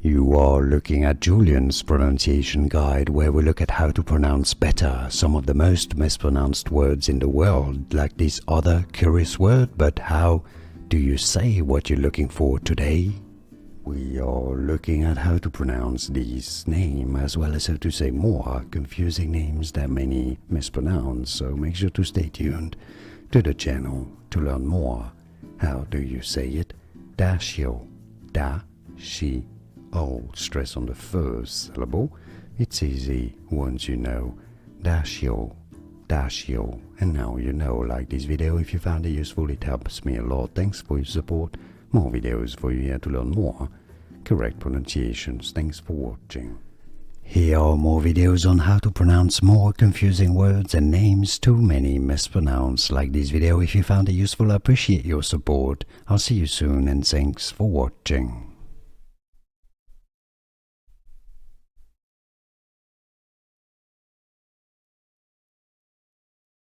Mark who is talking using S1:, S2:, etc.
S1: You are looking at Julian's pronunciation guide, where we look at how to pronounce better some of the most mispronounced words in the world, like this other curious word. But how do you say what you're looking for today? We are looking at how to pronounce this name, as well as how to say more confusing names that many mispronounce, so make sure to stay tuned to the channel to learn more. How do you say it? Dashiell. Da-shi. Oh, stress on the first syllable. It's easy once you know. Dashiell, Dashiell. And now you know. Like this video if you found it useful, it helps me a lot. Thanks for your support. More videos for you here to learn more correct pronunciations. Thanks for watching. Here are more videos on how to pronounce more confusing words and names too many mispronounced. Like this video if you found it useful. I appreciate your support. I'll see you soon and thanks for watching.